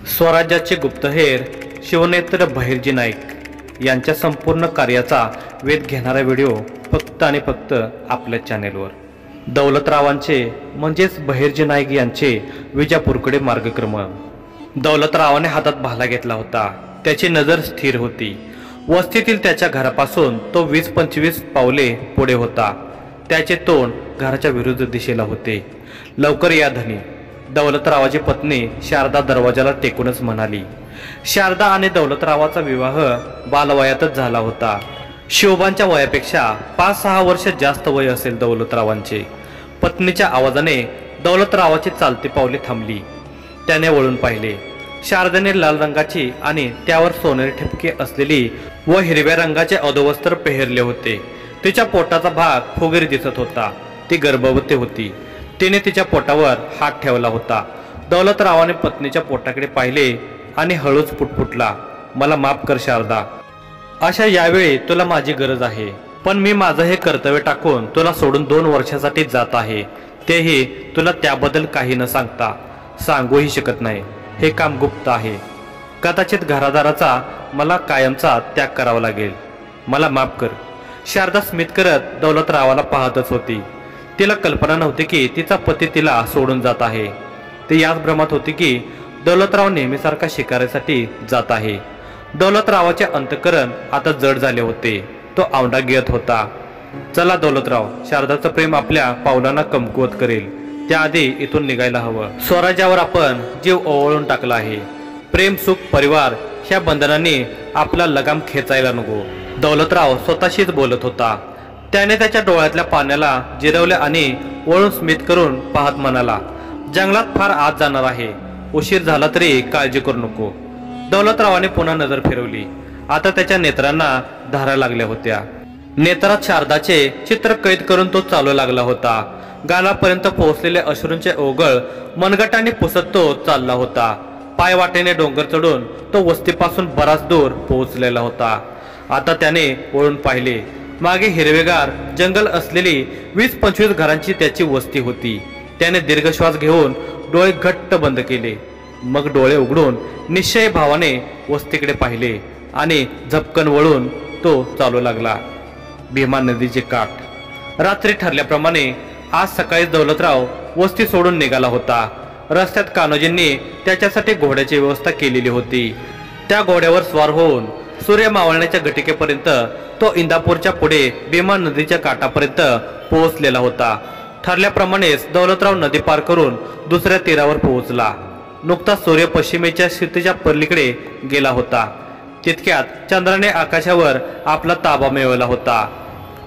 स्वराज्याचे गुप्तहेर शिवनेत्र बहिर्जी नाईक यांच्या संपूर्ण कार्याचा वेध घेणारा व्हिडिओ फक्त आणि फक्त आपल्या चॅनेलवर। दौलतरावांचे म्हणजेच बहिर्जी नाईक यांचे विजापूरकडे मार्गक्रमण। दौलतरावाने हातात भाला घेतला होता। त्याची नजर स्थिर होती। वस्तीतील त्याच्या घरापासून तो 20-25 पावले पुढे होता। त्याचे तोंड घराच्या विरुद्ध दिशेला होते। लवकर या धनी, दौलतरावाची पत्नी शारदा दरवाजाला टेकूनच म्हणाली। शारदा आणि दौलतरावाचा विवाह बालवयातच झाला होता। शिवबांच्या वयापेक्षा 5-6 वर्ष जास्त वय असेल दौलतरावांचे। पत्नीच्या आवाजाने दौलतरावाची चालती पावले थांबली। त्याने वळून पाहिले। शारदेने लाल रंगाची आणि त्यावर सोनेरी ठिपके असलेली व हिरव्या रंगाचे अधोवस्त्र पेहरले होते। तिच्या पोटाचा भाग फुगीर दिसत होता। ती गर्भवती होती। तिने तिच्या पोटावर हात ठेवला होता। दौलतरावाने पत्नीच्या पोटाकडे पाहिले आणि हळूच पुटपुटला, मला माफ कर शारदा। अशा यावेळी तुला माझी गरज आहे, पण मी माझं हे कर्तव्य टाकून तुला सोडून 2 वर्षासाठी जात आहे। तेही तुला त्याबद्दल काही न सांगता। सांगूही शकत नाही। हे काम गुप्त आहे। कदाचित घरादाराचा मला कायमचा त्याग करावा लागेल। मला माफ कर। शारदा स्मित करत दौलतरावाला पाहतच होती। तिला कल्पना नव्हती की तिचा पती तिला सोडून जात आहे। ती याच भ्रमात होती की दौलतराव नेहमीसारखा शिकारीसाठी जात आहे। दौलतरावाचे अंतःकरण आता जड झाले होते। तो औंढा गिळत होता। चला दौलतराव, शारदाचं प्रेम आपल्या पावलांना कमकुवत करेल। त्याआधी इथून निघायला हवं। स्वराज्यावर आपण जीव ओवाळून टाकला आहे। प्रेम, सुख, परिवार ह्या बंधनांनी आपला लगाम खेचायला नको। दौलतराव स्वतःशीच बोलत होता। त्याने त्याच्या डोळ्यातल्या पाण्याला जिरवले आणि वळून स्मित करून पाहत म्हणाला, जंगलात फार आत जाणार आहे। उशीर झाला तरी काळजी करू नको। दौलतरावाने पुन्हा नजर फिरवली। आता त्याच्या नेत्रांना धारा लागल्या होत्या। नेत्रात शारदाचे चित्र कैद करून तो चालू लागला होता। गालापर्यंत पोहोचलेले अश्रूंचे ओघळ मनगटाने पुसत तो चालला होता। पायवाटेने डोंगर चढून तो वस्तीपासून बराच दूर पोहोचलेला होता। आता त्याने वळून पाहिले। मागे हिरवेगार जंगल असलेली 20-25 घरांची त्याची वस्ती होती। त्याने दीर्घ श्वास घेऊन डोळे घट्ट बंद केले। मग डोळे उघडून निश्चय भावाने वस्तीकडे पाहिले आणि झपकन वळून तो चालू लागला। भीमा नदीचे काठ। रात्री ठरल्याप्रमाणे आज सकाळी दौलतराव वस्ती सोडून निघाला होता। रस्त्यात कान्होजींनी त्याच्यासाठी घोड्याची व्यवस्था केलेली होती। त्या घोड्यावर स्वार होऊन सूर्य मावळण्याच्या घटिकेपर्यंत तो इंदापूरच्या पुढे भीमा नदीच्या काठापर्यंत पोहोचलेला होता। ठरल्याप्रमाणेच दौलतराव नदी पार करून दुसऱ्या तीरावर पोहोचला। नुकताच सूर्य पश्चिमेच्या क्षितिजा पलीकडे गेला होता। तितक्यात चंद्राने आकाशावर आपला ताबा मिळवला होता।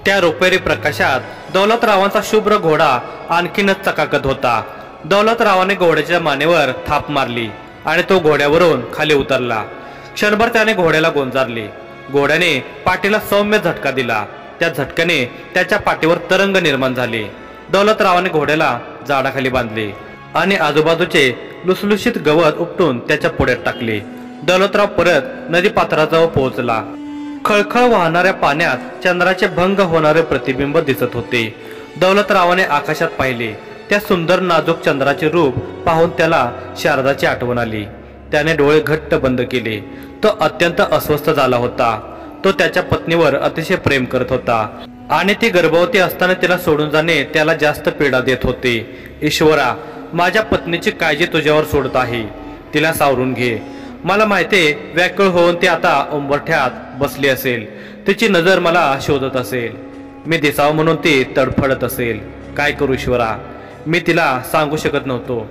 त्या रुपेरी प्रकाशात दौलतरावांचा शुभ्र घोडा आणखीनच चकाकत होता। दौलतरावाने घोड्याच्या मानेवर थाप मारली आणि तो घोड्यावरून खाली उतरला। क्षणभर त्याने घोड्याला गोंजारले। घोड्याने पाठीला सौम्य झटका दिला। त्या झटक्याने त्याच्या पाठीवर तरंग निर्माण झाले। दौलतरावाने घोड्याला झाडाखाली बांधले आणि आजूबाजूचे लुसलुशीत गवत उपटून त्याच्या पुढ्यात टाकले। दौलतराव परत नदीपात्राजवळ पोहोचला। खळखळ वाहणाऱ्या पाण्यात चंद्राचे भंग होणारे प्रतिबिंब दिसत होते। दौलतरावाने आकाशात पाहिले। त्या सुंदर नाजूक चंद्राचे रूप पाहून त्याला शारदाची आठवण आली। त्याने डोळे घट्ट बंद केले। तो अत्यंत अस्वस्थ झाला होता। तो त्याच्या पत्नीवर अतिशय प्रेम करत होता आणि ती गर्भवती असताना तिला सोडून जाणे त्याला जास्त पीडा देत होते। ईश्वरा, माझ्या पत्नीची काळजी तुझ्यावर सोडत आहे। तिला सावरून घे। मला माहितीये व्याकुळ होऊन ती आता उंबरठ्यात बसली असेल। तिची नजर मला शोधत असेल। मी दिसावं म्हणून ती तडफडत असेल। काय करू ईश्वरा? मी तिला सांगू शकत नव्हतो।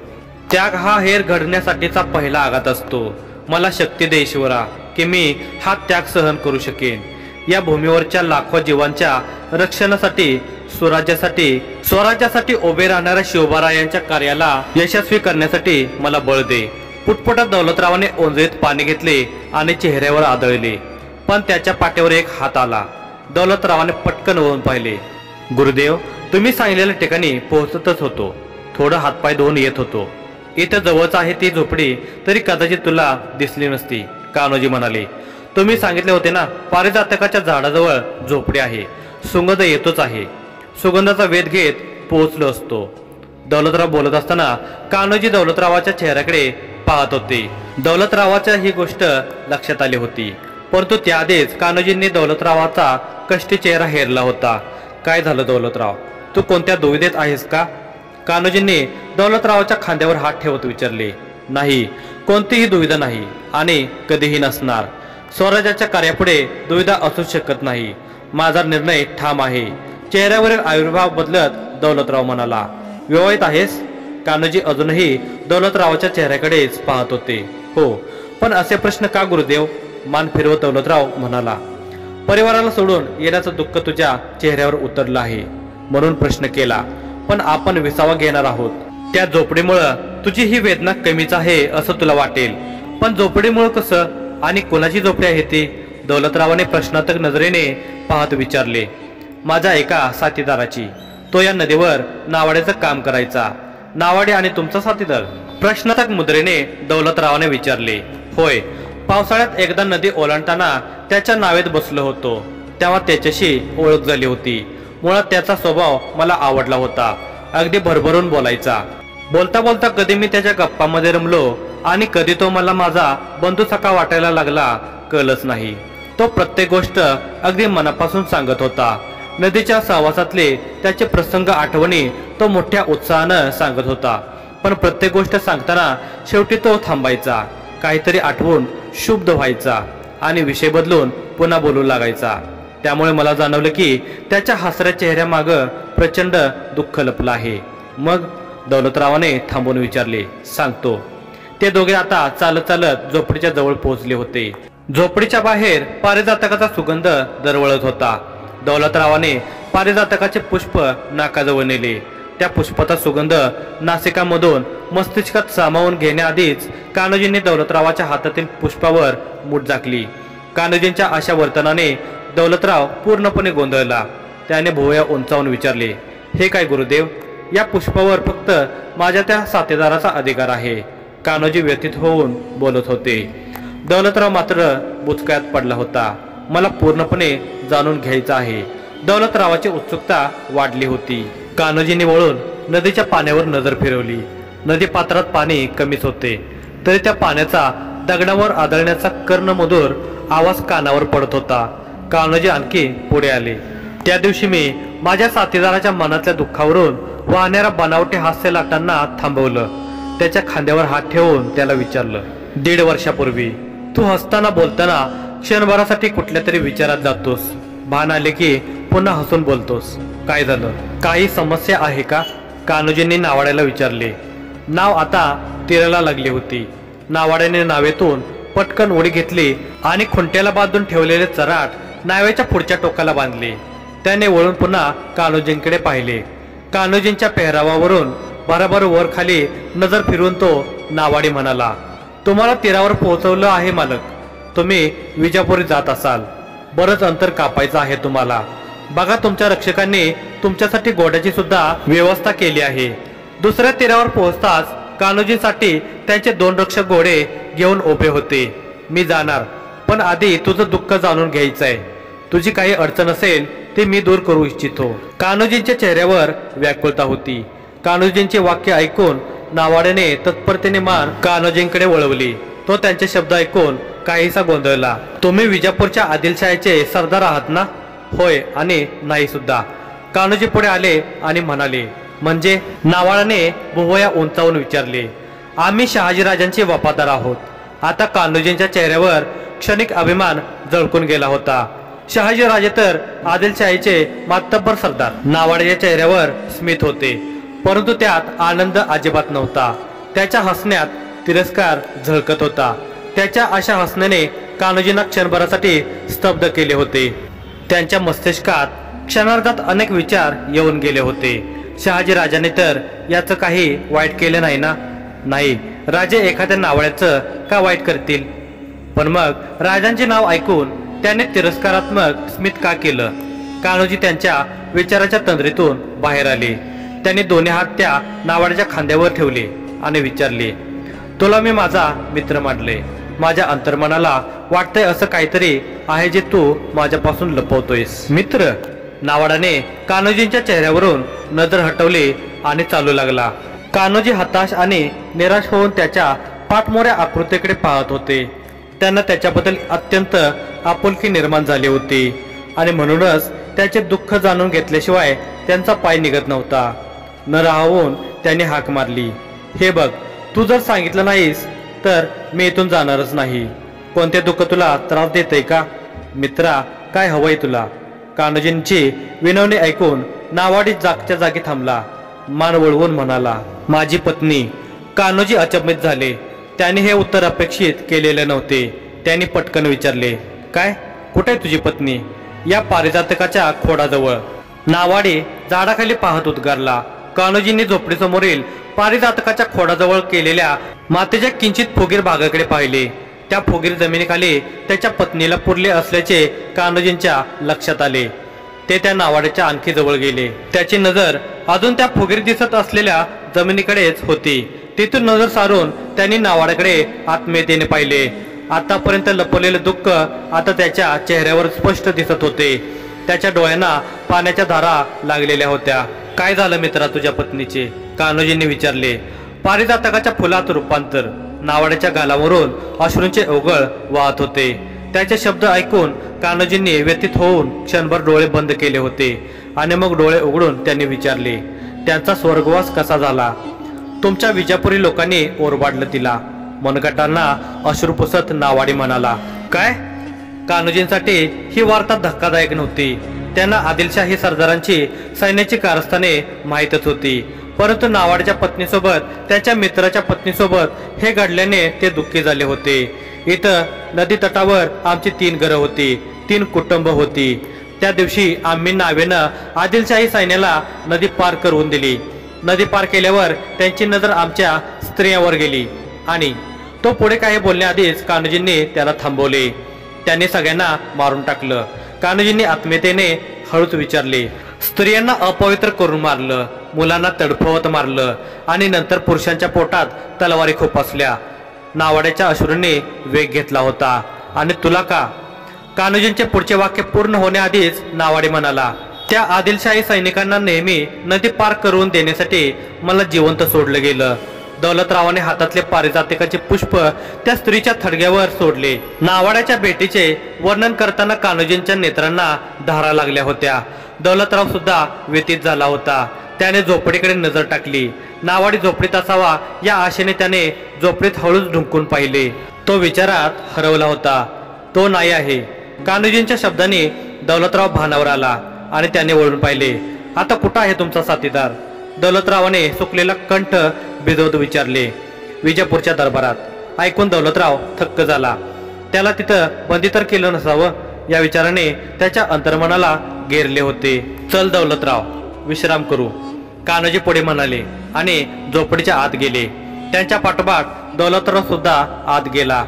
त्याग हा हेर घडण्यासाठीचा पहिला आघात असतो। मला शक्ती दे ईश्वरा की मी हा त्याग सहन करू शकेन। या भूमीवरच्या लाखो जीवांच्या रक्षणासाठी, स्वराज्यासाठी उभे राहणाऱ्या शिवबारायांच्या कार्याला यशस्वी करण्यासाठी मला बळ दे। पुटपुटत दौलतरावाने ओंजळीत पाणी घेतले आणि चेहऱ्यावर आदळले, पण त्याच्या पाठीवर एक हात आला। दौलतरावाने पटकन वळून पाहिले। गुरुदेव, तुम्ही सांगितलेल्या ठिकाणी पोहोचतच होतो। थोडं हातपाय धुवून येत होतो। इथं जवळच आहे ती झोपडी, तरी कदाचित तुला दिसली नसती। कान्होजी म्हणाले, तुम्ही सांगितले होते ना, पारिजातकाच्या झाडाजवळ झोपडी आहे। सुगंध येतोच आहे। सुगंधाचा वेध घेत पोहोचलो असतो। दौलतराव बोलत असताना कान्होजी दौलतरावाच्या चेहऱ्याकडे पाहत होते। दौलतरावाच्या ही गोष्ट लक्षात आली होती, परंतु त्याआधीच कान्होजींनी दौलतरावाचा कष्टी चेहरा हेरला होता। काय झालं दौलतराव, तू कोणत्या दुविधेत आहेस का? कान्होजींनी दौलतरावाच्या खांद्यावर हात ठेवत विचारले। नाही, कोणतीही दुविधा नाही आणि कधीही नसणार। स्वराज्याच्या कार्यापुढे दुविधा असू शकत नाही। माझा निर्णय ठाम आहे। चेहऱ्यावरील आविर्भाव बदलत दौलतराव म्हणाला। विवाहित आहेस? कान्होजी अजूनही दौलतरावाच्या चेहऱ्याकडेच पाहत होते। हो, पण असे प्रश्न का गुरुदेव? मान फिरवत दौलतराव म्हणाला। परिवाराला सोडून येण्याचं दुःख तुझ्या चेहऱ्यावर उतरलं आहे म्हणून प्रश्न केला, पण आपण विसावा घेणार आहोत। त्या झोपडीमुळं तुझी ही वेदना कमीच आहे असं तुला वाटेल, पण झोपडीमुळं कसं आणि कोणाची झोपडी आहे ती? दौलतरावाने प्रश्नार्थक नजरेने पाहत विचारले। माझ्या एका साथीदाराची। तो या नदीवर नावाड्याचं काम करायचा। नावाडे आणि तुमचा साथीदार? प्रश्नार्थक मुद्रेने दौलतरावाने विचारले। होय, पावसाळ्यात एकदा नदी ओलांडताना त्याच्या नावेत बसलो होतो, तेव्हा त्याच्याशी ओळख झाली होती। मुळात त्याचा स्वभाव मला आवडला होता। अगदी भरभरून बोलायचा। बोलता बोलता कधी मी त्याच्या गप्पामध्ये रमलो आणि कधी तो मला माझा बंधूसखा वाटायला लागला, कळलंच नाही। तो प्रत्येक गोष्ट अगदी मनापासून सांगत होता। नदीच्या सहवासातले त्याचे प्रसंग आठवणी तो मोठ्या उत्साहानं सांगत होता, पण प्रत्येक गोष्ट सांगताना शेवटी तो थांबायचा, काहीतरी आठवून शुद्ध व्हायचा आणि विषय बदलून पुन्हा बोलू लागायचा। त्यामुळे मला जाणवलं की त्याच्या हसऱ्या चेहऱ्यामागं प्रचंड दुःख लपलं आहे। मग? दौलतरावाने थांबून विचारले। सांगतो। ते दोघे आता चालत चालत झोपडीच्या जवळ पोहोचले होते। झोपडीच्या बाहेर पारिजातकाचा सुगंध दरवळत होता। दौलतरावाने पारिजातकाचे पुष्प नाकाजवळ नेले। त्या पुष्पाचा सुगंध नासिकामधून मस्तिष्कात सामावून घेण्याआधीच कान्होजींनी दौलतरावाच्या हातातील पुष्पावर मूठ झाकली। कान्होजींच्या अशा वर्तनाने दौलतराव पूर्णपणे गोंधळला। त्याने भुवया उंचावून विचारले, हे काय गुरुदेव? या पुष्पावर फक्त माझ्या त्या साथीदाराचा अधिकार आहे। कान्होजी व्यथित होऊन बोलत होते। दौलतराव मात्र बुचकळ्यात पडला होता। मला पूर्णपणे जाणून घ्यायचं आहे। दौलतरावाची उत्सुकता वाढली होती। कान्होजींनी वळून नदीच्या पाण्यावर नजर फिरवली। नदी पात्रात पाणी कमीच होते, तरी त्या पाण्याचा दगडावर आदळण्याचा कर्णमधुर आवाज कानावर पडत होता। कान्होजी आणखी पुढे आले। त्या दिवशी मी माझ्या साथीदाराच्या मनातल्या दुःखावरून वाहणाऱ्या बनावटी हास्य लाटांना थांबवलं। त्याच्या खांद्यावर हात ठेवून त्याला विचारलं, 1.5 वर्षापूर्वी तू हसताना बोलताना क्षणभरासाठी कुठल्या तरी विचारात जातोस, भान आले की पुन्हा हसून बोलतोस। काय झालं? काही समस्या आहे का? कान्होजींनी नावाड्याला विचारले। नाव आता तीराला लागली होती। नावाड्याने नावेतून पटकन उडी घेतली आणि खुंट्याला बांधून ठेवलेले चराट नावेच्या पुढच्या टोकाला बांधले। त्याने वळून पुन्हा कान्होजींकडे पाहिले। कान्होजींच्या पेहरावावरून बराबर वर खाली नजर फिरवून तो नावाडी म्हणाला, तुम्हाला तीरावर पोहोचवलं आहे मालक। तुम्ही विजापुरी जात असाल। बरंच अंतर कापायचं आहे तुम्हाला। बघा, तुमच्या रक्षकांनी तुमच्यासाठी घोड्याची सुद्धा व्यवस्था केली आहे। दुसऱ्या तीरावर पोहोचताच कान्होजींसाठी त्यांचे 2 रक्षक घोडे घेऊन उभे होते। मी जाणार, पण आधी तुझं दुःख जाणून घ्यायचंय। तुझी काही अडचण असेल ती मी दूर करू इच्छितो। कान्होजींच्या चेहऱ्यावर व्याकुळता होती। कान्होजींचे वाक्य ऐकून नावाड्याने तत्परतेने मान कान्होजींकडे वळवली। तो त्यांचे शब्द ऐकून काहीसा गोंधळला। तुम्ही विजापूरच्या आदिलशाहीचे सरदार आहात ना? होय आणि नाही सुद्धा। कान्होजी पुढे आले आणि म्हणाले। म्हणजे? नावाड्याने भुवया उंचावून विचारले। आम्ही शहाजीराजांचे वफादार आहोत। आता कान्होजींच्या चेहऱ्यावर क्षणिक अभिमान झळकून गेला होता। शहाजीराजे तर आदिलशाहीचे मातब्बर सरदार। नावाड्याच्या चेहऱ्यावर स्मित होते, परंतु त्यात आनंद अजिबात नव्हता। त्याच्या हसण्यात तिरस्कार झळकत होता। त्याच्या अशा हसण्याने कान्होजींना क्षणभरासाठी स्तब्ध केले होते। त्यांच्या मस्तिष्कात क्षणार्धात अनेक विचार येऊन गेले होते। शहाजीराजांनी तर याचं काही वाईट केलं नाही ना? नाही, राजे एखाद्या नावाड्याचं का वाईट करतील? पण मग राजांचे नाव ऐकून त्याने तिरस्कारात्मक स्मित का केलं? कान्होजी त्यांच्या विचाराच्या तंद्रीतून बाहेर आले। त्यांनी दोन्ही हात त्या नावाड्याच्या खांद्यावर ठेवले आणि विचारले, तुला मी माझा मित्र मानले। माझ्या अंतर्मनाला वाटतंय असं काहीतरी आहे जे तू माझ्यापासून लपवतोयस। मित्र? नावाड्याने कान्होजींच्या चेहऱ्यावरून नजर हटवली आणि चालू लागला। कान्होजी हताश आणि निराश होऊन त्याच्या पाठमोऱ्या आकृतीकडे पाहत होते. त्यांना त्याच्याबद्दल अत्यंत आपुलकी निर्माण झाली होती आणि म्हणूनच त्याचे दुःख जाणून घेतल्याशिवाय त्यांचा पाय निघत नव्हता. न राहून त्यांनी हाक मारली, हे बघ, तू जर सांगितलं नाहीस तर मी इथून जाणारच नाही. कोणते दुःख तुला त्रास देतंय का? मित्रा, काय हवंय तुला? कान्होजींची विनवणी ऐकून नावाडी जागच्या जागी थांबला. मान वळवून म्हणाला, माझी पत्नी. कान्होजी अचंबित झाले. त्यांनी हे उत्तर अपेक्षित केलेले नव्हते. त्यांनी पटकन विचारले, काय? कुठे तुझी पत्नी? या पारिजातकाच्या खोडाजवळ. नावाडी झाडाखाली पाहत उद्गारला. कान्होजींनी झोपडीसमोरील पारिजातकाच्या खोडाजवळ केलेल्या मातीच्या किंचित फुगीर भागाकडे पाहिले. त्या फुगीर जमिनीखाली त्याच्या पत्नीला पुरले असल्याचे कान्होजींच्या लक्षात आले. ते त्या नावाड्याच्या आणखी जवळ गेले. त्याची नजर अजून त्या फुगीर दिसत असलेल्या जमिनीकडेच होती. तिथून नजर सारून त्यांनी नावाड्याकडे आत्मीयतेने पाहिले. आतापर्यंत लपवलेले दुःख आता त्याच्या चेहऱ्यावर स्पष्ट दिसत होते. त्याच्या डोळ्यांना पाण्याच्या धारा लागलेल्या होत्या. काय झालं मित्रा तुझ्या पत्नीचे? कान्होजींनी विचारले. पारिजातकाच्या फुलात रूपांतर. नावाड्याच्या गालावरून अश्रूंचे ओघळ वाहत होते. त्याचे शब्द ऐकून कान्होजींनी व्यथित होऊन क्षणभर डोळे बंद केले होते आणि मग डोळे उघडून त्यांनी विचारले, त्यांचा स्वर्गवास कसा झाला? तुमच्या विजापुरी लोकांनी ओरबाडलं तिला. मनगटांना अश्रू पुसत नावाडी म्हणाला, काय? कान्होजींसाठी ही वार्ता धक्कादायक नव्हती. त्यांना आदिलशाही सरदारांची सैन्याची कारस्थाने माहीतच होती, परंतु नावाडच्या पत्नीसोबत त्याच्या मित्राच्या पत्नीसोबत हे घडल्याने ते दुःखी झाले होते. इथं नदी तटावर आमची 3 घरं होती, 3 कुटुंब होती. त्या दिवशी आम्ही नावेनं आदिलशाही सैन्याला नदी पार करून दिली. नदी पार केल्यावर त्यांची नजर आमच्या स्त्रियांवर गेली आणि तो पुढे काही बोलण्याआधीच कान्होजींनी त्याला थांबवले. त्यांनी सगळ्यांना मारून टाकलं. कान्होजींनी आत्मीयतेने हळूच विचारले, स्त्रियांना अपवित्र करून मारलं, मुलांना तडफवत मारलं आणि नंतर पुरुषांच्या पोटात तलवारी खुपसल्या. नावाड्याच्या अश्रूंनी वेग घेतला होता. आणि तुला का? कान्होजींचे पुढचे वाक्य पूर्ण होण्याआधीच नावाडी म्हणाला, त्या आदिलशाही सैनिकांना नेहमी नदी पार करून देण्यासाठी मला जिवंत सोडलं गेलं. दौलतरावाने हातातले पारिजातकाचे पुष्प त्या स्त्रीच्या थडग्यावर सोडले. नावाड्याच्या भेटीचे वर्णन करताना कान्होजींच्या नेत्रांना धारा लागल्या होत्या. दौलतराव सुद्धा व्यथित झाला होता. त्याने झोपडीकडे नजर टाकली. नावाडी झोपडीत असावा या आशेने त्याने झोपडीत हळूच ढुंकून पाहिले. तो विचारात हरवला होता. तो नाही आहे. कान्होजींच्या शब्दाने दौलतराव भानावर आला आणि त्याने वळून पाहिले. आता कुठं आहे तुमचा साथीदार? दौलतरावाने सुकलेला कंठ भिजवत विचारले. विजापूरच्या दरबारात. ऐकून दौलतराव थक्क झाला. त्याला तिथं बंदी तर केलं नसावं या विचाराने त्याच्या अंतर्मनाला घेरले होते. चल दौलतराव, विश्राम करू, कान्होजी पुढे म्हणाले आणि झोपडीच्या आत गेले. त्यांच्या पाठोपाठ दौलतराव सुद्धा आत गेला.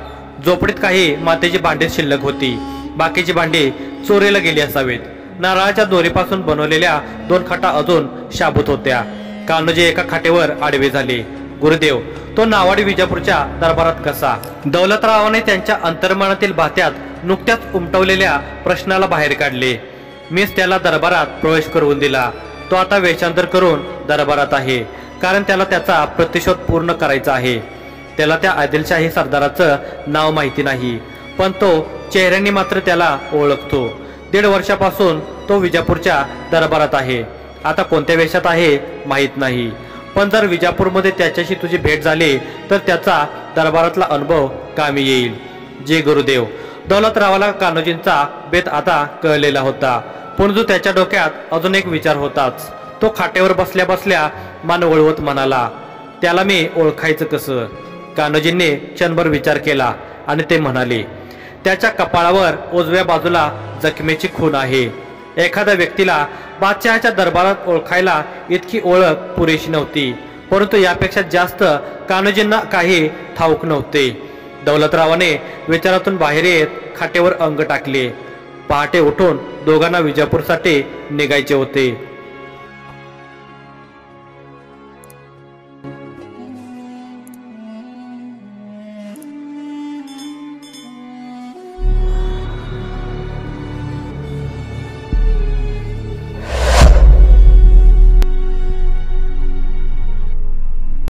झोपडीत काही मातीची भांडी शिल्लक होती. बाकीची भांडी चोरीला गेली असावीत. नारळाच्या दोरीपासून बनवलेल्या 2 खाटा अजून शाबूत होत्या. कान्होजी एका खाटेवर आडवे झाले. गुरुदेव, तो नावाडी विजापूरच्या दरबारात कसा? दौलतरावाने त्यांच्या अंतर्मनातील भात्यात नुकत्याच उमटवलेल्या प्रश्नाला बाहेर काढले. मीच त्याला दरबारात प्रवेश करून दिला. तो आता वेषांतर करून दरबारात आहे, कारण त्याला त्याचा प्रतिशोध पूर्ण करायचा आहे. त्याला त्या आदिलशाही सरदाराचं नाव माहिती नाही, पण तो चेहऱ्याने मात्र त्याला ओळखतो. 1.5 वर्षापासून तो विजापूरच्या दरबारात आहे. आता कोणत्या वेशात आहे माहीत नाही, पण जर विजापूरमध्ये त्याच्याशी तुझी भेट झाली तर त्याचा दरबारातला अनुभव कामी येईल. जे गुरुदेव. दौलतरावाला कान्होजींचा बेत आता कळलेला होता, परंतु त्याच्या डोक्यात अजून एक विचार होताच. तो खाटेवर बसल्या बसल्या मान वळवत म्हणाला, त्याला मी ओळखायचं कसं? कान्होजींनी क्षणभर विचार केला आणि ते म्हणाले, त्याच्या कपाळावर उजव्या बाजूला जखमेची खून आहे. एखाद्या व्यक्तीला बादशहाच्या दरबारात ओळखायला इतकी ओळख पुरेशी नव्हती, परंतु यापेक्षा जास्त कान्होजींना काही ठाऊक नव्हते. दौलतरावाने विचारातून बाहेर येत खाटेवर अंग टाकले. पहाटे उठून दोघांना विजापूरसाठी निघायचे होते.